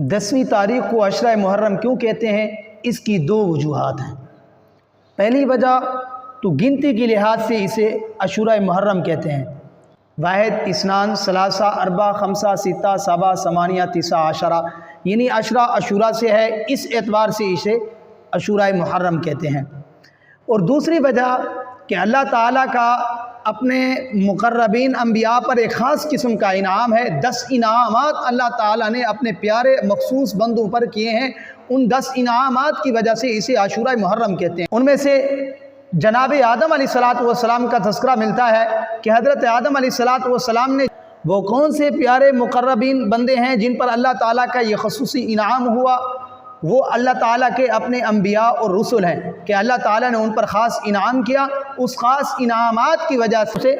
10ਵੀं तारीख को अशरा मुहर्रम क्यों कहते हैं? इसकी दो वजूहात हैं। पहली वजह तो गिनती के लिहाज से इसे अशरा मुहर्रम कहते हैं। वाहिद, इस्नान, सलासा, अरबा, खमसा, सित्ता, सबा, समानिया, तिसा, आशरा, यानी अशरा अशूरा से है, इस एतबार से इसे अशरा मुहर्रम कहते हैं। और दूसरी वजह कि अल्लाह ताला का अपने मुक़र्रबीन अंबिया पर एक ख़ास किस्म का इनाम है। 10 इनामात अल्लाह ताला ने अपने प्यारे मखसूस बंदों पर किए हैं। उन 10 इनामात की वजह से इसे आशूरा मुहर्रम कहते हैं। उनमें से जनाब आदम अलैहिस्सलातु वस्सलाम का तज़किरा मिलता है कि हज़रत आदम अलैहिस्सलातु वस्सलाम ने वो कौन से प्यारे मुक़र्रबीन बंदे हैं जिन पर अल्लाह ताला का ये ख़ुसूसी इनाम हुआ। वो अल्लाह ताला के अपने अंबिया और रसूल हैं कि अल्लाह ताला ने उन पर ख़ास इनाम किया। उस ख़ास इनामात की वजह से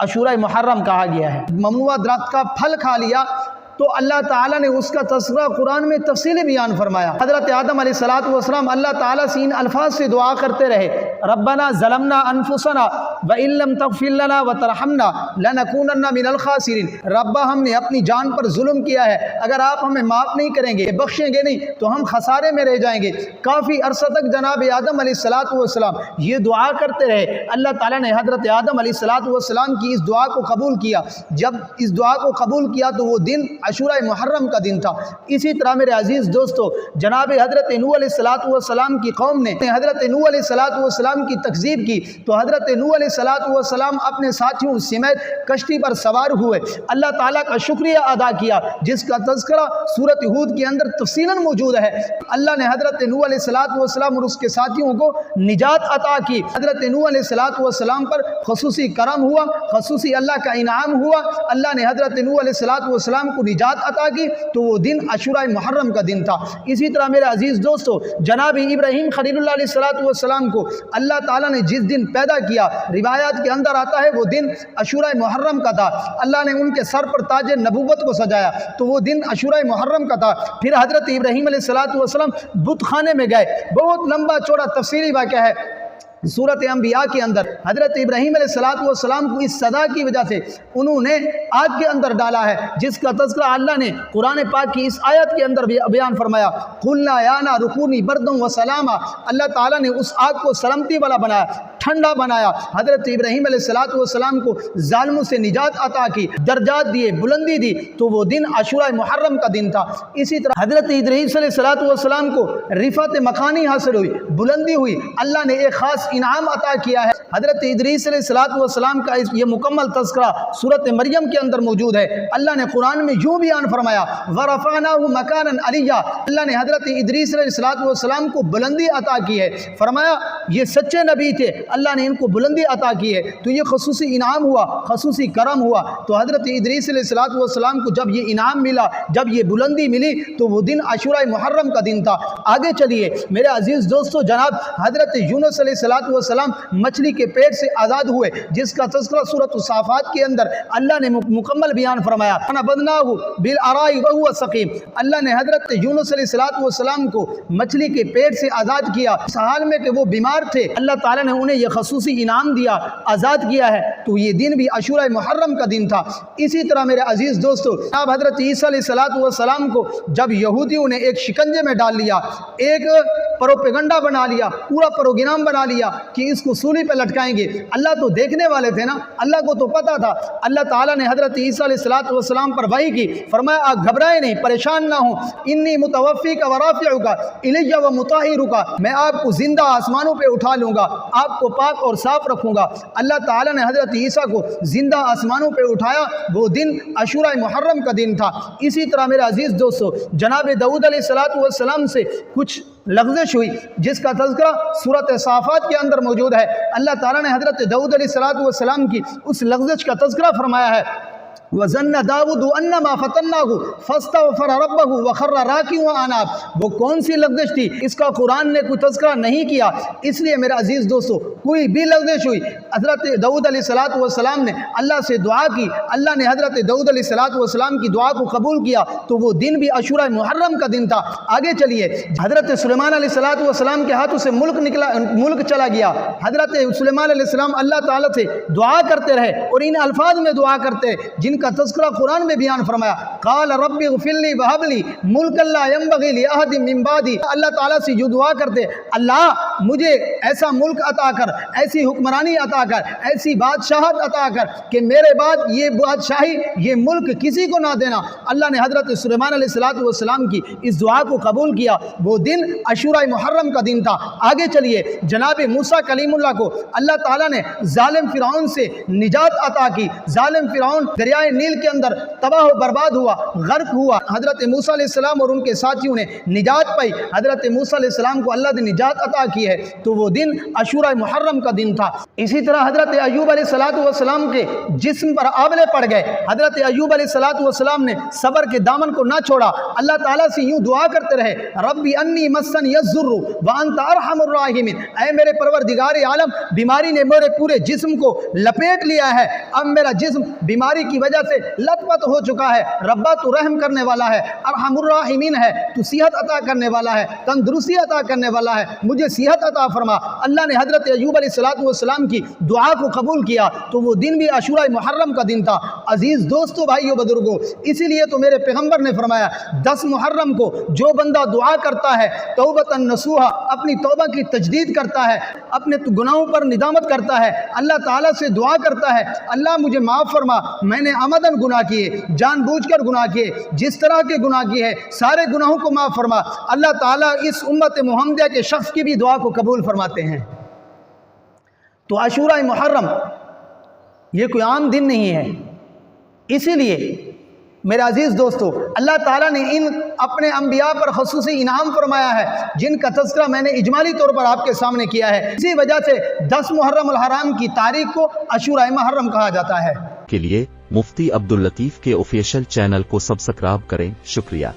अशूरा मुहर्रम कहा गया है। ममनुआ दरख्त का फल खा लिया तो अल्लाह ताला ने उसका तज़किरा कुरान में तफ़सीली बयान फरमाया। हज़रत आदम अलैहिस्सलातु वस्सलाम अल्लाह ताला से इन अल्फाज से दुआ करते रहे, रब्बना ज़लमना अनफुसना व इल्लम तग़फिर लना व तरहमना लनकूनन्ना मिनल खासिरीन। रब्बा, हमने अपनी जान पर जुल्म किया है, अगर आप हमें माफ़ नहीं करेंगे, बख्शेंगे नहीं तो हम खसारे में रह जाएंगे। काफ़ी अरसा तक जनाब आदम अलैहिस्सलातु वस्सलाम ये दुआ करते रहे। अल्लाह ताला ने हज़रत आदम अलैहिस्सलातु वस्सलाम की इस दुआ को कबूल किया। जब इस दुआ को कबूल किया तो वो दिन अशूरा मुहर्रम का दिन था। इसी तरह मेरे अजीज़ दोस्तों, जनाब हज़रत नूह अलैहिस्सलातु वस्सलाम की कौम ने हज़रत नूह अलैहिस्सलातु वस्सलाम की तकज़ीब की तो हज़रत नूह अलैहिस्सलातु वस्सलाम अपने साथियों समेत कश्ती पर सवार हुए, अल्लाह ताला का शुक्रिया अदा किया, जिसका तज़किरा सूरत हूद के अंदर तफ़सीलन मौजूद है। अल्लाह ने हज़रत नूह अलैहिस्सलातु वस्सलाम और उसके साथियों को निजात अता की। हज़रत नूह अलैहिस्सलातु वस्सलाम पर ख़ुसूसी करम हुआ, ख़ुसूसी अल्लाह का इनाम हुआ। अल्लाह ने हज़रत नूह अलैहिस्सलातु वस्सलाम को निजात अता की तो वो दिन अशूरा मुहर्रम का दिन था। इसी तरह मेरे अजीज़ दोस्तों, जनाब इब्राहीम खलीलुल्लाह अलैहिस्सलातु वस्सलाम को अल्लाह ताला ने जिस दिन पैदा किया, रिवायात के अंदर आता है वो दिन अशूरा मुहर्रम का था। अल्लाह ने उनके सर पर ताज नबूवत को सजाया तो वो दिन अशूरा मुहर्रम का था। फिर हज़रत इब्राहीम अलैहिस्सलातु वस्सलाम बुत खाने में गए। बहुत लंबा चौड़ा तफसीली वाक़या है सूरत अंबिया के अंदर। हज़रत इब्राहीम अलैहिस्सलातु वस्सलाम को इस सदा की वजह से उन्होंने आग के अंदर डाला है, जिसका तज़किरा अल्लाह ने कुरान पाक की इस आयत के अंदर बयान फरमाया, कुल्ना या नारु कूनी बर्दम व सलामा। अल्लाह ताला ने उस आग को सलामती वाला बनाया, ठंडा बनाया। हज़रत इब्राहीम अलैहिस्सलातु वस्सलाम को ज़ालिमों से निजात अता की, दर्जात दिए, बुलंदी दी तो वो दिन अशूरा मुहर्रम का दिन था। इसी तरह हज़रत इद्रीस अलैहिस्सलातु वस्सलाम को रिफ़त मकानी हासिल हुई, बुलंदी हुई, अल्लाह ने एक ख़ास इनाम अता किया है। हज़रत इद्रीस अलैहिस्सलातु वस्सलाम का ये मुकम्मल तज़किरा सूरत मरियम के अंदर मौजूद है। अल्लाह ने कुरान में यूँ बयान फरमाया, वरफ़अनाहु मकानन अलिय्या। अल्लाह ने हज़रत इद्रीस अलैहिस्सलातु वस्सलाम को बुलंदी अता की है। फरमाया ये सच्चे नबी थे, अल्लाह ने इनको बुलंदी अता की है तो ये खसूसी इनाम हुआ, खसूसी करम हुआ। तो हज़रत इद्रीस अलैहिस्सलातु वस्सलाम को जब ये इनाम मिला, जब ये बुलंदी मिली तो वो दिन अशूरा मुहर्रम का दिन था। आगे चलिए मेरे अजीज़ दोस्तों, जनाब हज़रत यूनुस अलैहिस्सलातु वस्सलाम मछली के पेट से आज़ाद हुए, जिसका तज़किरा सूरत साफ़ात के अंदर अल्लाह ने मुकम्मल बयान फरमाया, फनबदनाहु बिल अराई व हुवा सकीम। अल्लाह ने हज़रत यूनुस अलैहिस्सलातु वस्सलाम को मछली के पेट से आज़ाद किया इस हाल में कि वो बीमार थे। अल्लाह ताला ने उन्हें यह खसूसी इनाम दिया, आज़ाद किया है तो ये दिन भी अशूरा मुहर्रम का दिन था। इसी तरह मेरे अजीज़ दोस्तों, अब हज़रत ईसा अलैहिस्सलातु वस्सलाम को जब यहूदियों ने एक शिकंजे में डाल लिया, एक प्रोपेगंडा बना लिया, पूरा प्रोग्राम बना लिया कि इसको सूली पे लटकाएंगे। अल्लाह तो देखने वाले थे ना, अल्लाह को तो पता था। अल्लाह ताला ने हज़रत ईसा अलैहिस्सलातु वस्सलाम पर वही की, फरमाया आप घबराए नहीं, परेशान ना हो, इन्नी मुतवफ़्फ़ीका व राफ़िउका इलैया व मुताहिरुका। मैं आपको ज़िंदा आसमानों पे उठा लूँगा, आपको पाक और साफ़ रखूँगा। अल्लाह ताला ने हज़रत ईसा को ज़िंदा आसमानों पे उठाया, वो दिन अशूरा मुहर्रम का दिन था। इसी तरह मेरे अजीज़ दोस्तों, जनाब दाऊद अलैहिस्सलातु वस्सलाम से कुछ लग़्ज़िश हुई, जिसका तज़किरा सूरत साफ़ात के अंदर मौजूद है। अल्लाह ताला ने हज़रत दाऊद अलैहिस्सलातु वस्सलाम की उस लग़्ज़िश का तज़किरा फरमाया है, वज़न्न दाऊद अन्नमा फ़तन्नाहु फ़स्तग़फ़र रब्बहु व ख़र्र राकिअन व अनाब। वो कौन सी लग़्ज़िश थी, इसका कुरान ने कोई तज़किरा नहीं किया। इसलिए मेरे अजीज़ दोस्तों, कोई भी लग़्ज़िश हुई, حضرت داؤد علیہ الصلوۃ والسلام نے اللہ سے دعا کی، اللہ نے حضرت داؤد علیہ الصلوۃ والسلام کی دعا کو قبول کیا، تو وہ دن بھی عاشورہ محرم کا دن تھا۔ آگے چلیے، حضرت سلیمان علیہ الصلوۃ والسلام کے ہاتھوں سے ملک چلا گیا۔ حضرت سلیمان علیہ السلام اللہ تعالیٰ سے دعا کرتے رہے اور ان الفاظ میں دعا کرتے جن کا تذکرہ قرآن میں بیان فرمایا، قال رب اغفر لی وہب لی ملکا لا ينبغی لأحد من بعدی۔ اللہ تعالیٰ سے جو دعا کرتے، اللہ مجھے ایسا ملک عطا کر، ایسی حکمرانی عطا کر، ایسی بادشاہت عطا کر کہ میرے بعد یہ بادشاہی، یہ ملک کسی کو نہ دینا۔ اللہ نے حضرت سلیمان علیہ السلام کی اس دعا کو قبول کیا۔ وہ دن عاشورہ محرم کا دن تھا۔ آگے چلیے، جناب موسیٰ کلیم اللہ کو اللہ تعالیٰ نے ظالم فرعون سے نجات عطا کی۔ ظالم فرعون دریائے نیل کے اندر تباہ و برباد ہوا، غرق ہوا۔ حضرت موسیٰ علیہ السلام اور ان کے ساتھیوں نے نجات پائی۔ حضرت موسیٰ علیہ السلام کو اللہ نے نجات عطا کی ہے، تو وہ دن عاشورہ محرم کا دن تھا۔ اسی طرح حضرت ایوب علیہ السلام کے جسم پر آبلے پڑ گئے۔ حضرت ایوب علیہ السلام نے صبر کے دامن کو نہ چھوڑا، اللہ تعالیٰ سے یوں دعا کرتے رہے، ربی انی مسنی الضر وانت ارحم الراحمین۔ اے میرے پروردگار عالم، بیماری نے میرے پورے جسم کو لپیٹ لیا ہے، اب میرا جسم بیماری کی وجہ سے لت پت ہو چکا ہے۔ ربا تو رحم کرنے والا ہے، ارحم الراحمین ہے، تو صحت عطا کرنے والا ہے، تندرستی عطا کرنے والا ہے، مجھے صحت عطا فرما۔ اللہ نے حضرت ایوب علیہ السلام کی دعا کو قبول کیا، تو وہ دن بھی عاشورہ محرم کا دن تھا۔ عزیز دوستو، بھائیو، بزرگو، اسی لیے تو میرے پیغمبر نے فرمایا 10 محرم کو جو بندہ دعا کرتا ہے توبۃ نصوحا، اپنی توبہ کی تجدید کرتا ہے، اپنے گناہوں پر ندامت کرتا ہے، اللہ تعالیٰ سے دعا کرتا ہے، اللہ مجھے معاف فرما، میں نے عمدن گناہ کیے، جان بوجھ کر گناہ کیے، جس طرح کے گناہ کیے ہیں سارے گناہوں کو معاف فرما، اللہ تعالیٰ اس امت محمدیہ کے شخص کی بھی دعا کو قبول فرماتے ہیں۔ تو عاشورہ محرم یہ کوئی عام دن نہیں ہے، اسی لیے میرے عزیز دوستو، اللہ تعالیٰ نے ان اپنے انبیاء پر خصوصی انعام فرمایا ہے، جن کا تذکرہ میں نے اجمالی طور پر آپ کے سامنے کیا ہے۔ اسی وجہ سے 10 محرم الحرام کی تاریخ کو عاشورہ محرم کہا جاتا ہے۔ کے لیے مفتی عبداللطیف کے آفیشیل چینل کو سبسکرائب کریں۔ شکریہ۔